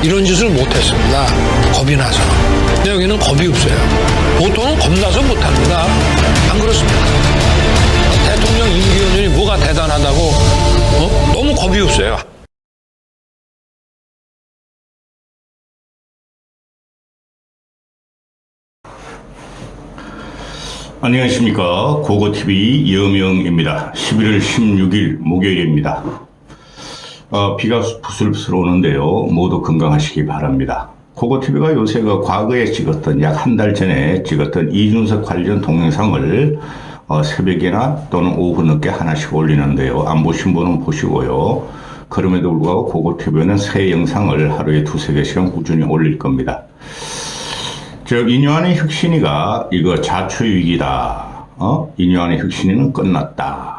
이런 짓을 못했습니다. 겁이 나서. 근데 여기는 겁이 없어요. 보통은 겁나서 못합니다. 안 그렇습니까? 대통령 임기연연이 뭐가 대단하다고 너무 겁이 없어요. 안녕하십니까. 고고TV 여명입니다. 11월 16일 목요일입니다. 비가 부슬부슬 오는데요. 모두 건강하시기 바랍니다. 고고TV가 요새 과거에 찍었던 약 한 달 전에 찍었던 이준석 관련 동영상을 새벽이나 또는 오후 늦게 하나씩 올리는데요. 안 보신 분은 보시고요. 그럼에도 불구하고 고고TV는 새 영상을 하루에 두세 개씩은 꾸준히 올릴 겁니다. 인요한의 혁신위가 이거 자초위기다. 인요한의 혁신위는 끝났다.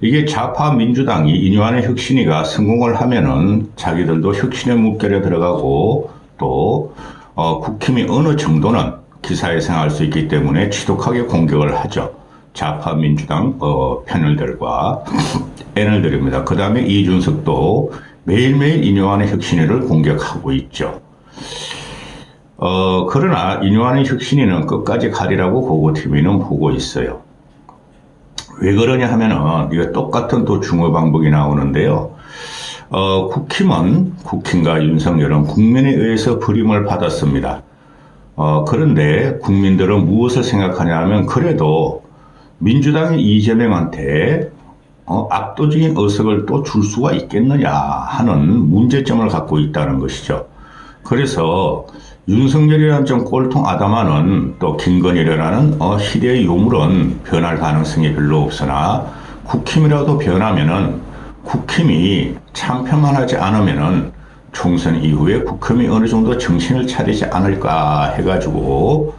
이게 좌파 민주당이 인요한의 혁신위가 성공을 하면은 자기들도 혁신의 물결에 들어가고 또 국힘이 어느 정도는 기사에 생할 수 있기 때문에 지독하게 공격을 하죠. 좌파 민주당 패널들과 애널들입니다. 그 다음에 이준석도 매일매일 인요한의 혁신위를 공격하고 있죠. 그러나 인요한의 혁신위는 끝까지 가리라고 고고TV는 보고 있어요. 왜 그러냐 하면은 이거 똑같은 또 중어 방법이 나오는데요. 국힘과 윤석열은 국민에 의해서 버림을 받았습니다. 그런데 국민들은 무엇을 생각하냐 하면 그래도 민주당이 이재명한테 압도적인 의석을 또 줄 수가 있겠느냐 하는 문제점을 갖고 있다는 것이죠. 그래서 윤석열이라는 좀 꼴통 아담하는 또 김건희라는 희대의 요물은 변할 가능성이 별로 없으나 국힘이라도 변하면은 국힘이 참편만 하지 않으면은 총선 이후에 국힘이 어느 정도 정신을 차리지 않을까 해가지고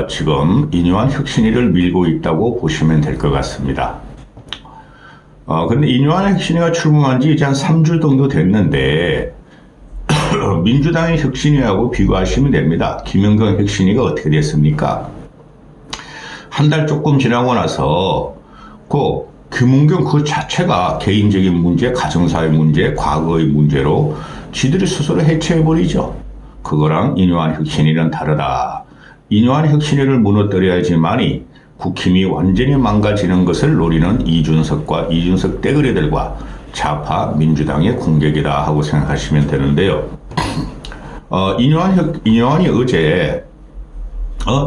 지금 인요한 혁신위를 밀고 있다고 보시면 될 것 같습니다. 근데 인요한 혁신위가 출범한 지 이제 한 3주 정도 됐는데 민주당의 혁신위하고 비교하시면 됩니다. 김영경 혁신위가 어떻게 됐습니까? 한 달 조금 지나고 나서 김은경 그 자체가 개인적인 문제, 가정사회 문제, 과거의 문제로 지들이 스스로 해체해버리죠. 그거랑 인요한 혁신위는 다르다. 인요한 혁신위를 무너뜨려야지만이 국힘이 완전히 망가지는 것을 노리는 이준석과 이준석 떼거리들과 좌파 민주당의 공격이다 하고 생각하시면 되는데요. 인요한이 어제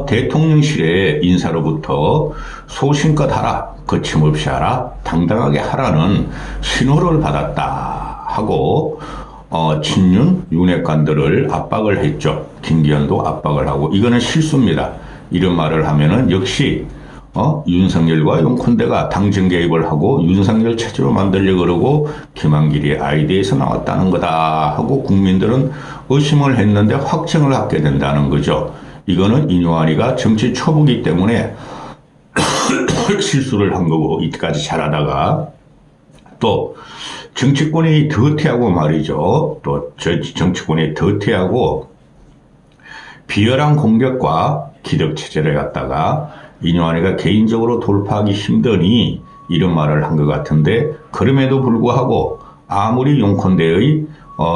대통령실의 인사로부터 소신껏 하라, 거침없이 하라, 당당하게 하라는 신호를 받았다 하고 친윤 윤핵관들을 압박을 했죠. 김기현도 압박을 하고 이거는 실수입니다. 이런 말을 하면은 역시 윤석열과 용콘대가 당정 개입을 하고 윤석열 체제로 만들려고 그러고 김한길의 아이디어에서 나왔다는 거다 하고 국민들은 의심을 했는데 확증을 갖게 된다는 거죠. 이거는 인요한이가 정치 초보기 때문에 실수를 한 거고 이때까지 잘하다가 또 정치권이 더티하고 말이죠. 또 정치권이 더티하고 비열한 공격과 기덕체제를 갖다가 인요한이가 개인적으로 돌파하기 힘드니 이런 말을 한 것 같은데 그럼에도 불구하고 아무리 용콘대의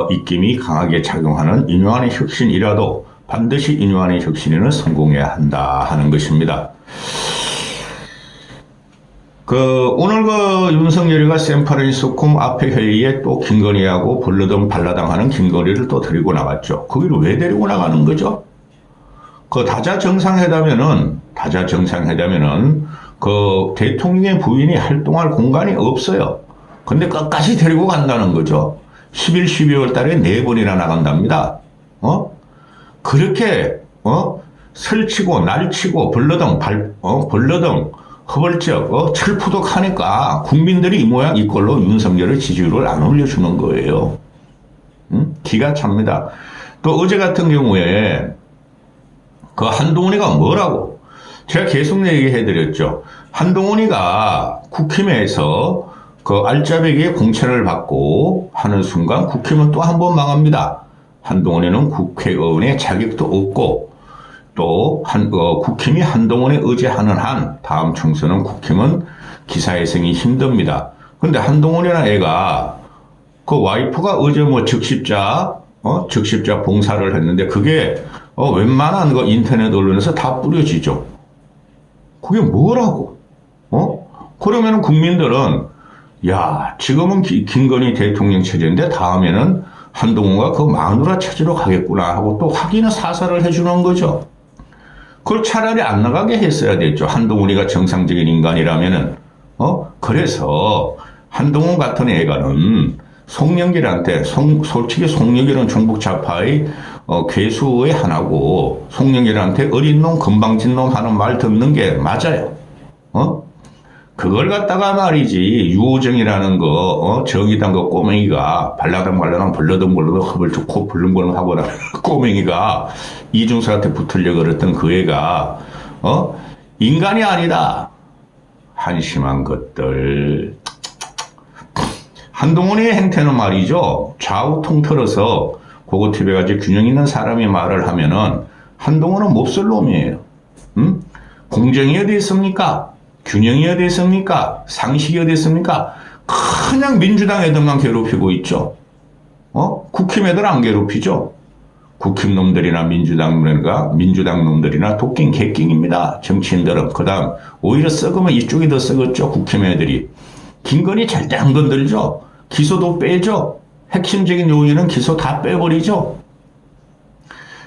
입김이 강하게 작용하는 인요한의 혁신이라도 반드시 인요한의 혁신에는 성공해야 한다 하는 것입니다. 오늘 윤석열이가 샌프란시스코 앞에 회의에 또 김건희하고 벌러덩 발라당하는 김건희를 또 데리고 나갔죠. 거기를 왜 데리고 나가는 거죠? 다자 정상회담에는 대통령의 부인이 활동할 공간이 없어요. 근데 끝까지 데리고 간다는 거죠. 11, 12월 달에 4번이나 나간답니다. 그렇게 설치고 날치고 벌러덩 허벌쩍 철푸덕 하니까 국민들이 이 모양 이 꼴로 윤석열의 지지율을 안 올려주는 거예요. 기가 찹니다. 또 어제 같은 경우에 한동훈이가 뭐라고? 제가 계속 얘기해드렸죠. 한동훈이가 국힘에서 알짜배기의 공천을 받고 하는 순간 국힘은 또 한 번 망합니다. 한동훈이는 국회의원의 자격도 없고 또 국힘이 한동훈에 의지하는 한 다음 총선은 국힘은 기사회생이 힘듭니다. 그런데 한동훈이라는 애가 그 와이프가 어제 뭐 즉십자 봉사를 했는데 그게 웬만한 거 인터넷 언론에서 다 뿌려지죠. 그게 뭐라고? 그러면은 국민들은 야, 지금은 김건희 대통령 체제인데 다음에는 한동훈과 그 마누라 체제로 가겠구나 하고 또 확인을 사살을 해주는 거죠. 그걸 차라리 안 나가게 했어야 됐죠. 한동훈이가 정상적인 인간이라면은. 그래서 한동훈 같은 애가는 송영길한테, 솔직히 송영길은 중국 좌파의 괴수의 하나고, 송영길한테 어린 놈, 건방진 놈 하는 말 듣는 게 맞아요. 그걸 갖다가 말이지, 유호정이라는 정의당 꼬맹이가 발라당 벌러덩 허벌 좋고 벌렁벌렁 하고 나는 꼬맹이가 이준석한테 붙으려고 그랬던 그 애가, 인간이 아니다. 한심한 것들. 한동훈의 행태는 말이죠. 좌우 통틀어서 고거티브에 가지고 균형 있는 사람이 말을 하면은 한동훈은 몹쓸 놈이에요. 공정이 어디 있습니까? 균형이 어디 있습니까? 상식이 어디 있습니까? 그냥 민주당 애들만 괴롭히고 있죠. 국힘 애들 안 괴롭히죠. 국힘 놈들이나 민주당 놈들이나 도끼 개끼입니다. 정치인들은. 그 다음 오히려 썩으면 이쪽이 더 썩었죠. 국힘 애들이. 김건희 절대 안 건들죠. 기소도 빼죠. 핵심적인 요인은 기소 다 빼버리죠.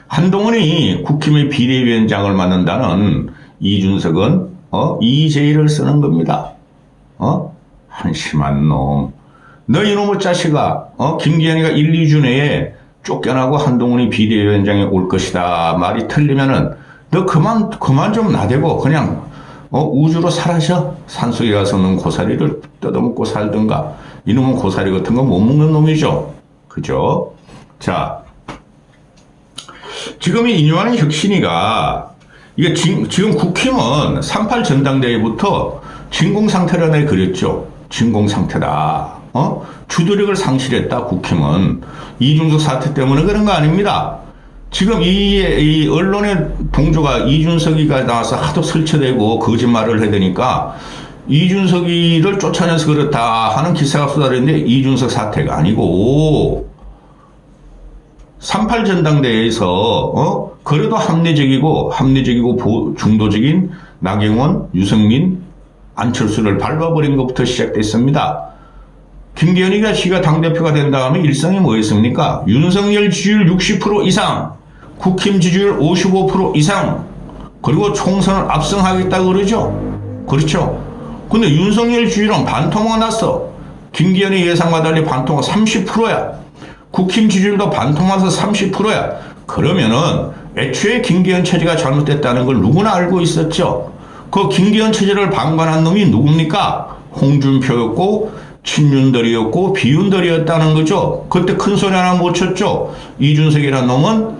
한동훈이 국힘의 비대위원장을 맡는다는 이준석은 EJ를 쓰는 겁니다. 한심한 놈. 너 이놈의 자식아, 김기현이가 1, 2주 내에 쫓겨나고 한동훈이 비대위원장에 올 것이다. 말이 틀리면은 너 그만 좀 나대고 그냥 우주로 사라져. 산속에 가서 넌 고사리를 뜯어먹고 살든가. 이놈은 고사리 같은 거 못 먹는 놈이죠. 그죠? 자, 지금 이 인요한 혁신이가 이게 지금 국힘은 38 전당대회부터 진공 상태라네 그랬죠. 진공 상태다. 주도력을 상실했다. 국힘은 이준석 사태 때문에 그런 거 아닙니다. 지금 이 언론의 동조가 이준석이가 나와서 하도 설치되고 거짓말을 해대니까 이준석이를 쫓아내서 그렇다 하는 기사가 쏟아졌는데 이준석 사태가 아니고 38 전당대회에서 그래도 합리적이고 중도적인 나경원, 유승민, 안철수를 밟아버린 것부터 시작됐습니다. 김기현이가 시가 당대표가 된 다음에 일성이 뭐였습니까? 윤석열 지지율 60% 이상, 국힘 지지율 55% 이상, 그리고 총선을 압승하겠다고 그러죠. 그렇죠. 근데 윤석열 지지율은 반토막 났어. 김기현의 예상과 달리 반토막 30%야. 국힘 지지율도 반토막에서 30%야. 그러면은 애초에 김기현 체제가 잘못됐다는 걸 누구나 알고 있었죠. 그 김기현 체제를 방관한 놈이 누굽니까? 홍준표였고 친윤들이었고 비윤들이었다는 거죠. 그때 큰 소리 하나 못 쳤죠. 이준석이라는 놈은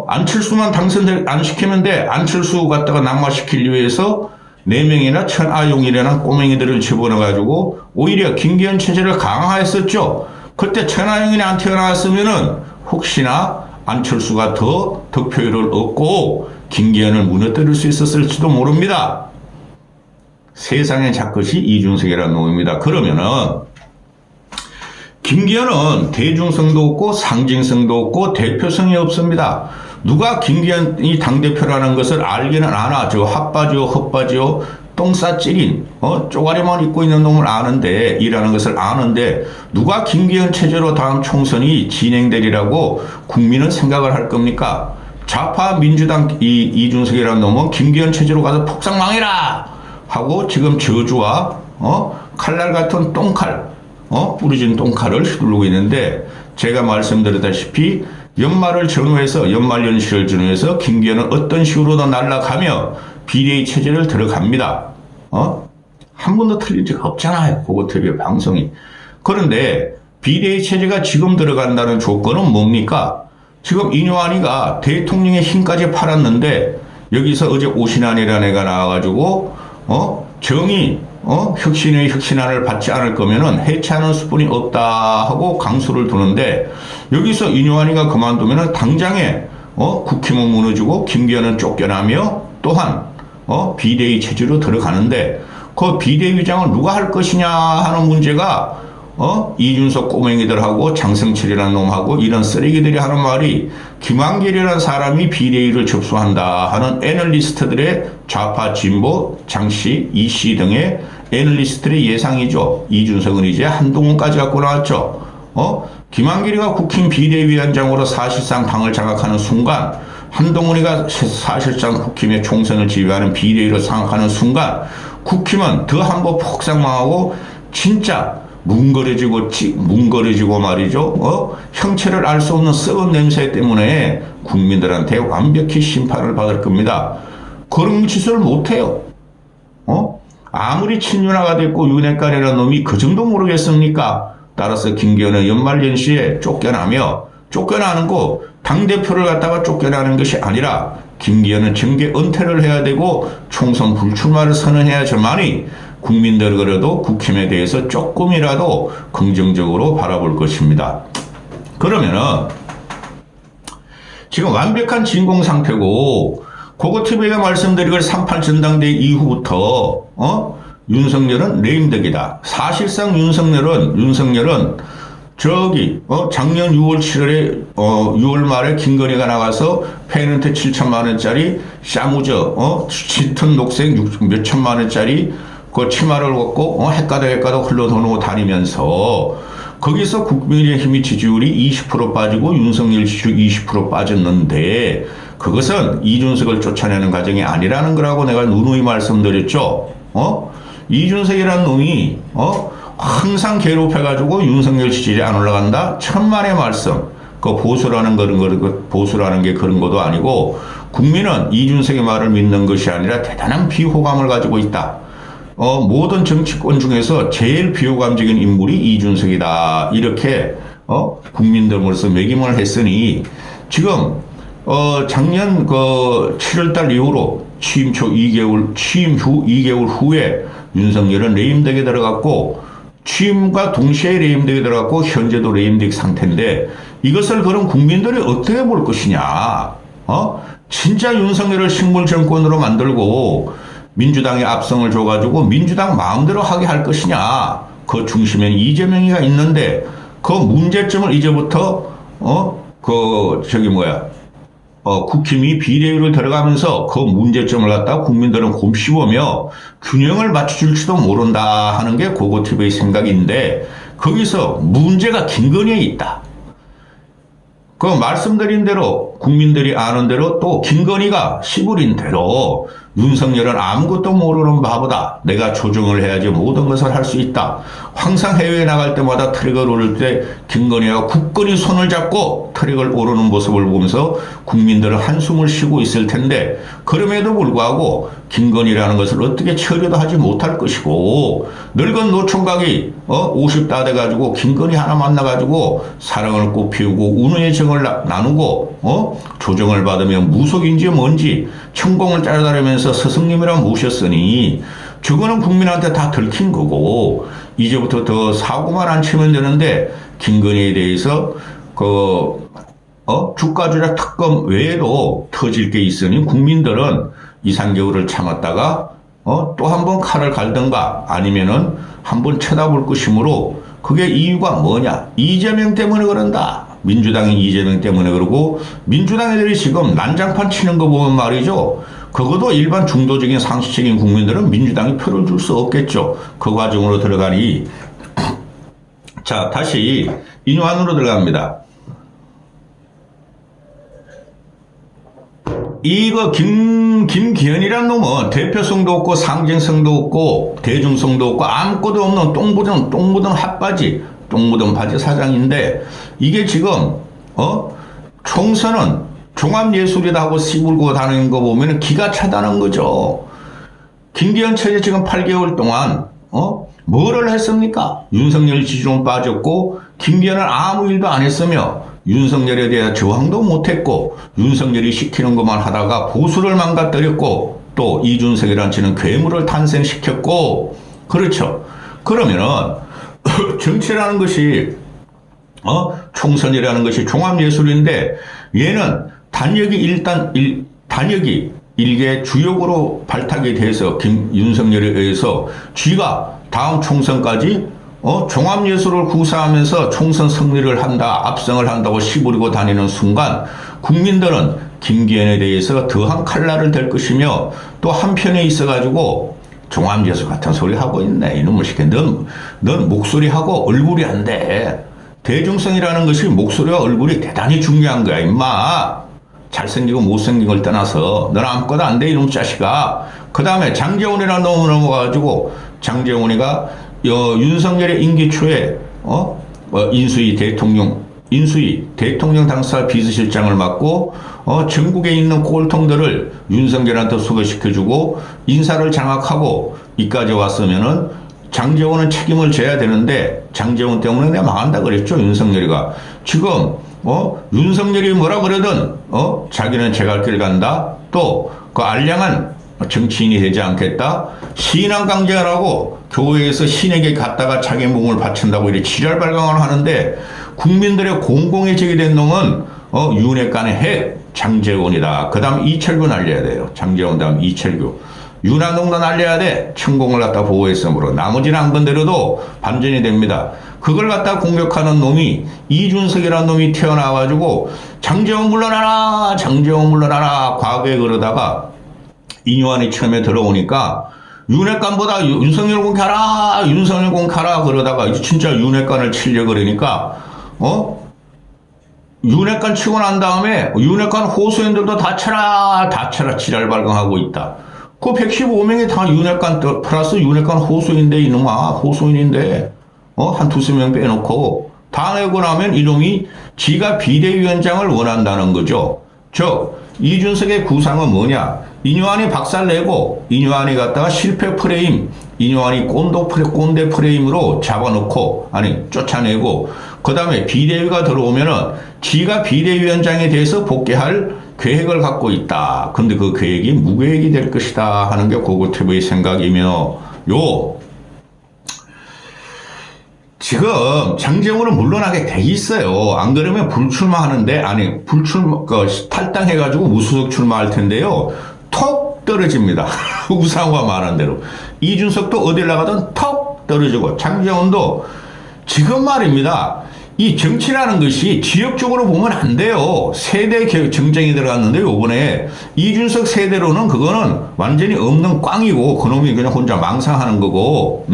안철수만 당선 안 시키면 돼. 안철수 갖다가 낙마시키기 위해서 4명이나 천하용이라는 꼬맹이들을 집어넣어가지고 오히려 김기현 체제를 강화했었죠. 그때 천하용이 안 태어났으면은 혹시나 안철수가 더 득표율을 얻고 김기현을 무너뜨릴 수 있었을지도 모릅니다. 세상에 잡것이 이준석이라는 놈입니다. 그러면은 김기현은 대중성도 없고 상징성도 없고 대표성이 없습니다. 누가 김기현이 당대표라는 것을 알기는 아나. 저 핫바지요 헛바지요 똥싸찌린 쪼가리만 입고 있는 놈을 아는데 이라는 것을 아는데 누가 김기현 체제로 다음 총선이 진행되리라고 국민은 생각을 할 겁니까? 좌파 민주당 이준석이라는 놈은 김기현 체제로 가서 폭삭 망해라 하고 지금 저주와 칼날 같은 똥칼 부러진 똥칼을 휘두르고 있는데 제가 말씀드렸다시피 연말을 전후해서 연말연시를 전후해서 김기현은 어떤 식으로든 날아가며 비대위 체제를 들어갑니다. 한 번도 틀린 적 없잖아요. 고거TV 방송이. 그런데 비대위 체제가 지금 들어간다는 조건은 뭡니까? 지금 인요한이가 대통령의 힘까지 팔았는데 여기서 어제 오신환이라는 애가 나와가지고 정의 혁신의 혁신안을 받지 않을 거면은 해체하는 수뿐이 없다 하고 강수를 두는데 여기서 인요한이가 그만두면은 당장에 국힘은 무너지고 김기현은 쫓겨나며 또한 비대위 체제로 들어가는데 그 비대위장을 누가 할 것이냐 하는 문제가 이준석 꼬맹이들하고 장성철이라는 놈하고 이런 쓰레기들이 하는 말이 김한길이라는 사람이 비대위를 접수한다 하는 애널리스트들의 좌파 진보 장씨 이씨 등의 애널리스트들의 예상이죠. 이준석은 이제 한동훈까지 갖고 나왔죠. 김한길이가 국힘 비대위원장으로 사실상 당을 장악하는 순간 한동훈이가 사실상 국힘의 총선을 지휘하는 비대위를 장악하는 순간 국힘은 더 한번 폭삭망하고 진짜 뭉거려지고 말이죠. 형체를 알 수 없는 썩은 냄새 때문에 국민들한테 완벽히 심판을 받을 겁니다. 그런 짓을 못해요. 아무리 친윤화가 됐고 윤핵관이라는 놈이 그 정도 모르겠습니까? 따라서 김기현은 연말연시에 쫓겨나는 거 당대표를 갖다가 쫓겨나는 것이 아니라 김기현은 정계 은퇴를 해야 되고 총선 불출마를 선언해야지만이 국민들 그래도 국힘에 대해서 조금이라도 긍정적으로 바라볼 것입니다. 그러면은 지금 완벽한 진공 상태고 고고TV가 말씀드린 3.8 전당대회 이후부터 윤석열은 레임덕이다. 사실상 윤석열은 저기 작년 6월 7월에 6월 말에 김건희가 나가서 페인트 7천만 원짜리 샤무저 짙은 녹색 몇천만 원짜리 그 치마를 벗고 헷가닥 흘러도는 다니면서 거기서 국민의힘의 지지율이 20% 빠지고 윤석열 지지율 20% 빠졌는데 그것은 이준석을 쫓아내는 과정이 아니라는 거라고 내가 누누이 말씀드렸죠. 이준석이라는 놈이 항상 괴롭혀가지고 윤석열 지지율이 안 올라간다. 천만의 말씀. 그 보수라는 게 그런 것도 아니고 국민은 이준석의 말을 믿는 것이 아니라 대단한 비호감을 가지고 있다. 모든 정치권 중에서 제일 비호감적인 인물이 이준석이다. 이렇게 국민들로서 매김을 했으니 지금 작년 7월달 이후로 취임 후 2개월 후에 윤석열은 레임덕에 들어갔고 취임과 동시에 레임덕에 들어갔고 현재도 레임덕 상태인데 이것을 그럼 국민들이 어떻게 볼 것이냐? 진짜 윤석열을 식물 정권으로 만들고 민주당에 압승을 줘가지고 민주당 마음대로 하게 할 것이냐? 그 중심에는 이재명이가 있는데 그 문제점을 이제부터 국힘이 비대위를 들어가면서 그 문제점을 갖다 국민들은 곰씹으며 균형을 맞춰줄지도 모른다 하는 게 고고TV의 생각인데 거기서 문제가 김건희에 있다. 그 말씀드린 대로 국민들이 아는 대로 또 김건희가 시부린 대로 윤석열은 아무것도 모르는 바보다. 내가 조정을 해야지 모든 것을 할 수 있다. 항상 해외에 나갈 때마다 트랙을 오를 때 김건희가 굳건히 손을 잡고 트랙을 오르는 모습을 보면서 국민들은 한숨을 쉬고 있을 텐데 그럼에도 불구하고 김건희라는 것을 어떻게 처리도 하지 못할 것이고 늙은 노총각이 50다 돼가지고 김건희 하나 만나가지고 사랑을 꽃피우고 운우의 정을 나누고 조정을 받으면 무속인지 뭔지 천공을 따라다니면서 스승님이라 모셨으니 저거는 국민한테 다 들킨 거고 이제부터 더 사고만 안 치면 되는데 김건희에 대해서 주가 조작 특검 외에도 터질 게 있으니 국민들은 2, 3개월을 참았다가 또 한 번 칼을 갈든가 아니면은 한번 쳐다볼 것이므로 그게 이유가 뭐냐? 이재명 때문에 그런다. 민주당이 이재명 때문에 그러고 민주당 애들이 지금 난장판 치는 거 보면 말이죠. 그것도 일반 중도적인 상식적인 국민들은 민주당이 표를 줄 수 없겠죠. 그 과정으로 들어가니 자 다시 인완으로 들어갑니다. 이거 김기현이란 놈은 대표성도 없고 상징성도 없고 대중성도 없고 아무것도 없는 똥 묻은 핫바지 똥 묻은 바지 사장인데 이게 지금 총선은 종합예술이다 하고 씨불고 다니는 거 보면 기가 차다는 거죠. 김기현 체제 지금 8개월 동안 뭐를 했습니까? 윤석열 지지율은 빠졌고 김기현은 아무 일도 안 했으며 윤석열에 대한 저항도 못했고 윤석열이 시키는 것만 하다가 보수를 망가뜨렸고 또 이준석이라는 지는 괴물을 탄생시켰고 그렇죠. 그러면은 정치라는 것이 총선이라는 것이 종합예술인데 얘는 단역이 일개 주역으로 발탁이 돼서 윤석열에 의해서 쥐가 다음 총선까지 종합예술을 구사하면서 총선 승리를 한다, 압승을 한다고 시부리고 다니는 순간 국민들은 김기현에 대해서 더한 칼날을 댈 것이며 또 한편에 있어가지고 종합예술 같은 소리 하고 있네. 이놈의 새끼. 넌 목소리하고 얼굴이 안 돼. 대중성이라는 것이 목소리와 얼굴이 대단히 중요한 거야, 임마. 잘생기고 못생긴 걸 떠나서 넌 아무것도 안 돼, 이놈 자식아. 그 다음에 장재훈이라는 놈을 넘어가가지고 장재훈이가 윤석열의 임기 초에 인수위 대통령 당사 비서실장을 맡고 전국에 있는 꼴통들을 윤석열한테 소개시켜주고 인사를 장악하고 이까지 왔으면은 장재훈은 책임을 져야 되는데 장재훈 때문에 내가 망한다 그랬죠, 윤석열이가. 지금 윤석열이 뭐라 그러든 자기는 제 갈 길 간다. 또 그 알량한 정치인이 되지 않겠다. 신앙 강제를 하고 교회에서 신에게 갔다가 자기 몸을 바친다고 이렇게 지랄발광을 하는데 국민들의 공공에 제기된 놈은 윤핵관의 핵 장재훈이다. 그 다음 이철규 날려야 돼요. 장재훈 다음 이철규. 윤한동도 날려야 돼. 천공을 갖다 보호했으므로. 나머지는 안 건드려도 반전이 됩니다. 그걸 갖다 공격하는 놈이 이준석이라는 놈이 튀어나와가지고 장재훈 물러나라, 장재훈 물러나라. 과거에 그러다가 이뇨한이 처음에 들어오니까 윤핵관보다 윤석열 공개하라, 윤석열 공개하라 그러다가 진짜 윤핵관을 치려고 그러니까 윤핵관 치고 난 다음에 윤핵관 호소인들도 다 쳐라 지랄 발광하고 있다. 그 115명이 다 윤핵관 플러스 윤핵관 호소인데 이놈아, 호소인인데 한 두세 명 빼놓고 다 내고 나면 이놈이 지가 비대위원장을 원한다는 거죠. 즉 이준석의 구상은 뭐냐? 이뇨한이 박살내고 이뇨한이 갖다가 실패 프레임, 이뇨한이 꼰대 프레임으로 잡아놓고 쫓아내고 그 다음에 비대위가 들어오면은 지가 비대위원장에 대해서 복귀할 계획을 갖고 있다. 근데 그 계획이 무계획이 될 것이다 하는 게 고고TV의 생각이며 지금 장재훈은 물러나게 돼 있어요. 안 그러면 불출마하는데 탈당해가지고 무소속 출마할 텐데요. 턱 떨어집니다. 우상호가 말한 대로. 이준석도 어딜 나가든 턱 떨어지고 장재훈도 지금 말입니다. 이 정치라는 것이 지역적으로 보면 안 돼요. 세대 정쟁이 들어갔는데 요번에 이준석 세대로는 그거는 완전히 없는 꽝이고 그놈이 그냥 혼자 망상하는 거고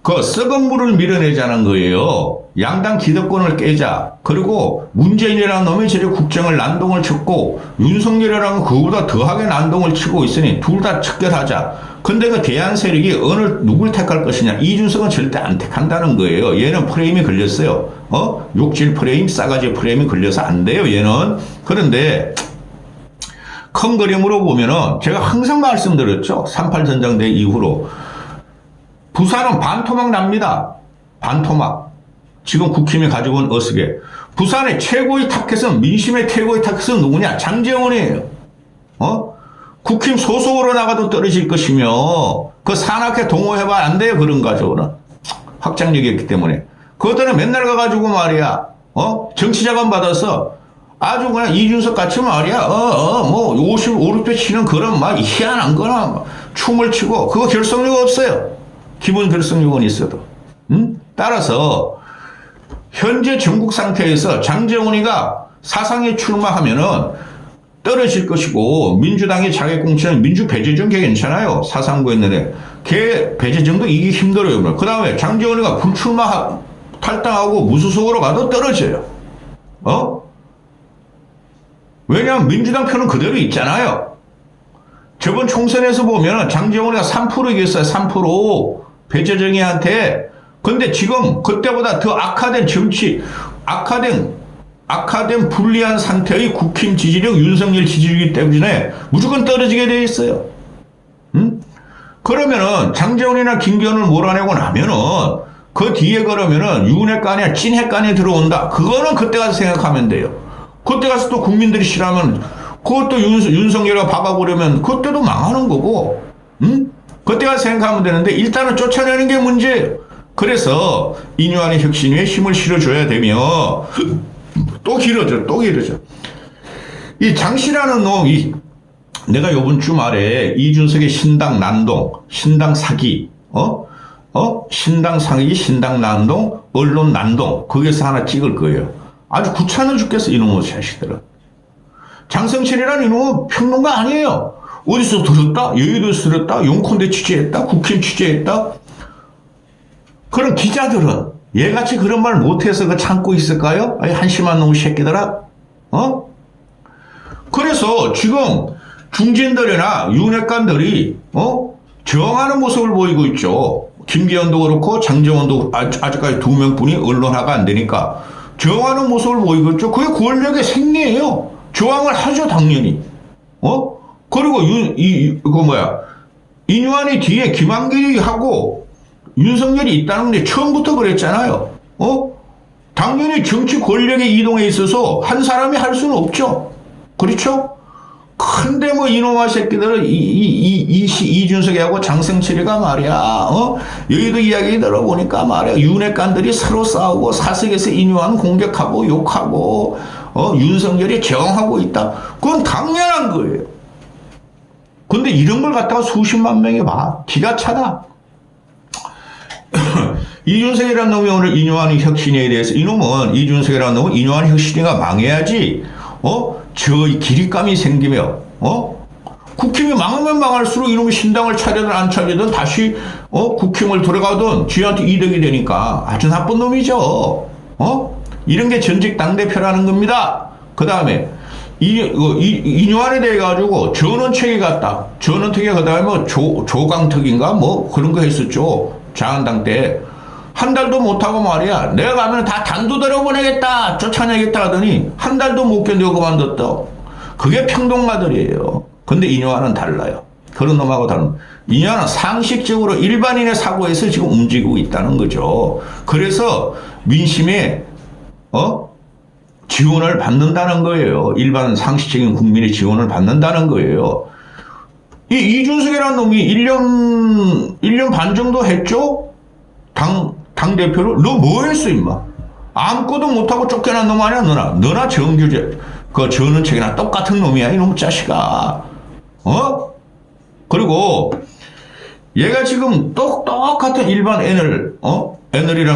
그 썩은 물을 밀어내자는 거예요. 양당 기득권을 깨자. 그리고 문재인이라는 놈이 저리 국정을 난동을 쳤고 윤석열이라는 그거보다 더하게 난동을 치고 있으니 둘 다 척결하자. 근데 그 대안 세력이 누굴 택할 것이냐. 이준석은 절대 안 택한다는 거예요. 얘는 프레임이 걸렸어요. 욕질 프레임, 싸가지 프레임이 걸려서 안 돼요, 얘는. 그런데 큰 그림으로 보면은 제가 항상 말씀드렸죠. 38 전당대 이후로. 부산은 반토막 납니다. 반토막. 지금 국힘이 가지고 온 어스게. 부산의 최고의 타켓은, 민심의 최고의 타켓은 누구냐? 장재원이에요. 국힘 소속으로 나가도 떨어질 것이며, 그 산악회 동호해봐 안 돼요, 그런 가지고는. 확장력이 있기 때문에. 그것들은 맨날 가가지고 말이야, 정치자금 받아서 아주 그냥 이준석 같이 말이야, 55, 6배 치는 그런 막 희한한 거나 막 춤을 추고, 그거 결속력 없어요. 기본 결속력은 있어도. 따라서, 현재 전국 상태에서 장재훈이가 사상에 출마하면은 떨어질 것이고, 민주당이 자기 공천은 민주배재정 걔 괜찮아요. 사상구였는데. 걔 배재정도 이기 힘들어요. 그 다음에 장재훈이가 불출마 탈당하고 무소속으로 가도 떨어져요. 왜냐하면 민주당 표는 그대로 있잖아요. 저번 총선에서 보면 장재훈이가 3% 이겼어요. 3%. 배재정이한테. 근데 지금 그때보다 더 악화된 정치, 악화된 불리한 상태의 국힘 지지력, 윤석열 지지력이기 때문에 무조건 떨어지게 돼 있어요. 그러면은 장재훈이나 김기현을 몰아내고 나면은 그 뒤에 그러면은 윤핵관이야 찐핵관이 들어온다. 그거는 그때 가서 생각하면 돼요. 그때 가서 또 국민들이 싫어하면 그것도 윤석열이가 박아보려면 그때도 망하는 거고. 그때 가서 생각하면 되는데 일단은 쫓아내는 게 문제예요. 그래서 이뇨한의 혁신위에 힘을 실어줘야 되며 또 길어져. 이 장씨라는 놈이 내가 요번 주말에 이준석의 신당 난동, 신당 사기, 신당 상익이 신당 난동, 언론 난동, 거기서 하나 찍을 거예요. 아주 구차는 죽겠어, 이놈의 자식들은. 장성철이라는 이놈은 평론가 아니에요. 어디서 들었다? 여의도에서 들었다? 용콘대 취재했다? 국힘 취재했다? 그런 기자들은 얘같이 그런 말 못해서 그 참고 있을까요? 아니, 한심한 놈의 새끼들아. 그래서 지금 중진들이나 윤핵관들이 저항하는 모습을 보이고 있죠. 김기현도 그렇고 장정원도 아직까지 2명뿐이 언론화가 안 되니까 저항하는 모습을 보이고 있죠. 그게 권력의 생리예요. 저항을 하죠, 당연히. 그리고 인유한이 뒤에 김한길이 하고 윤석열이 있다는 게 처음부터 그랬잖아요. 당연히 정치 권력의 이동에 있어서 한 사람이 할 수는 없죠. 그렇죠? 근데 뭐 이놈의 새끼들은 이준석이하고 장성철이가 말이야, 여의도 이야기 들어보니까 말이야, 윤핵관들이 서로 싸우고 사석에서 인유한 공격하고 욕하고, 윤석열이 저항하고 있다. 그건 당연한 거예요. 근데 이런 걸 갖다가 수십만 명이 봐. 기가 차다. 이준석이라는 놈이 오늘 인유한 혁신에 대해서, 이준석이라는 놈은 인유한 혁신이가 망해야지, 저 기립감이 생기며, 국힘이 망하면 망할수록 이놈이 신당을 차려든 안 차려든 다시, 국힘을 들어가든 지한테 이득이 되니까 아주 나쁜 놈이죠. 이런 게 전직 당대표라는 겁니다. 그 다음에, 인유한에 대해 가지고 전원책이 갔다. 전원책이 그 다음에 뭐 조강특인가 뭐 그런 거 했었죠. 자한당 때. 한 달도 못하고 말이야. 내가 가면 다 단두대로 보내겠다. 쫓아내겠다 하더니 한 달도 못 견디고 그만뒀다. 그게 평론가들이에요. 근데 인유한은 달라요. 그런 놈하고 다른. 인유한은 상식적으로 일반인의 사고에서 지금 움직이고 있다는 거죠. 그래서 민심에 지원을 받는다는 거예요. 일반 상식적인 국민의 지원을 받는다는 거예요. 이 이준석이라는 놈이 1년 반 정도 했죠? 당대표를? 너 뭐 했어, 임마? 아무것도 못하고 쫓겨난 놈 아니야, 너나 정규제, 전원책이나 똑같은 놈이야, 이놈 자식아. 그리고, 얘가 지금 똑같은 일반 애널이라는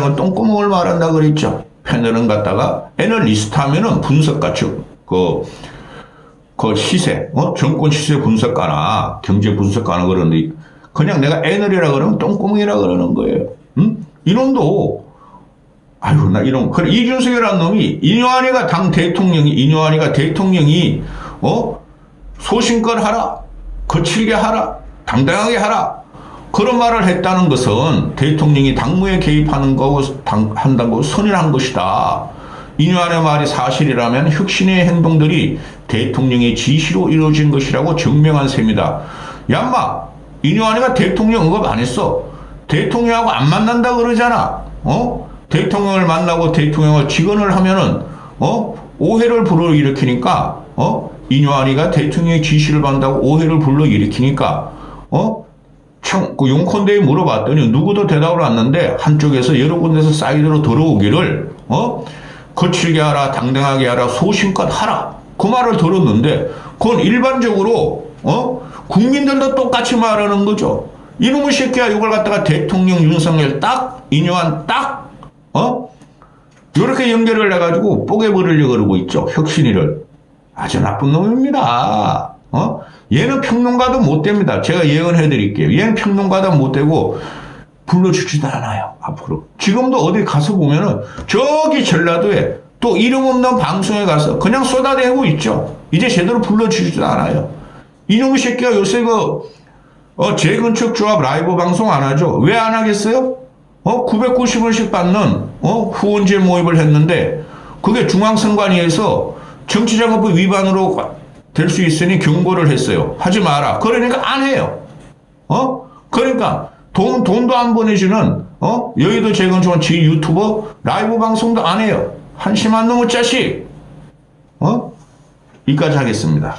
건 똥구멍을 말한다 그랬죠. 패널은 갖다가, 애널리스트 하면은 분석가측, 시세, 정권 시세 분석가나, 경제 분석가나 그러는데, 그냥 내가 애널이라 그러면 똥구멍이라 그러는 거예요. 이놈도, 아이고, 그래, 이준석이라는 놈이, 인유한이가 대통령이, 소신껏 하라, 거칠게 하라, 당당하게 하라, 그런 말을 했다는 것은 대통령이 당무에 개입하는 거고, 한다고 선언한 것이다. 인유한의 말이 사실이라면 혁신의 행동들이 대통령의 지시로 이루어진 것이라고 증명한 셈이다. 얌마, 인유한이가 대통령 언급 안 했어. 대통령하고 안 만난다 그러잖아. 대통령을 만나고 대통령을 직언을 하면은, 오해를 불러일으키니까, 인유한이가 대통령의 지시를 받는다고 오해를 불러일으키니까, 그 용컨대에 물어봤더니 누구도 대답을 안 했는데, 한쪽에서 여러 군데서 사이드로 들어오기를, 거칠게 하라, 당당하게 하라, 소신껏 하라. 그 말을 들었는데, 그건 일반적으로, 국민들도 똑같이 말하는 거죠. 이놈의 새끼야, 이걸 갖다가 대통령 윤석열 딱, 인유한 딱, 요렇게 연결을 해가지고 뽀개버리려고 그러고 있죠. 혁신이를. 아주 나쁜 놈입니다. 얘는 평론가도 못 됩니다. 제가 예언해 드릴게요. 얘는 평론가도 못 되고, 불러주지도 않아요, 앞으로. 지금도 어디 가서 보면은, 저기 전라도에 또 이름 없는 방송에 가서 그냥 쏟아내고 있죠. 이제 제대로 불러주지도 않아요. 이놈의 새끼가 요새 재건축 조합 라이브 방송 안 하죠? 왜 안 하겠어요? 990원씩 받는, 후원제 모임을 했는데, 그게 중앙선관위에서 정치자금법 위반으로 될 수 있으니 경고를 했어요. 하지 마라. 그러니까 안 해요. 그러니까, 돈도 안 보내주는, 여의도 재건축원 지 유튜버 라이브 방송도 안 해요. 한심한 놈의 자식. 이까지 하겠습니다.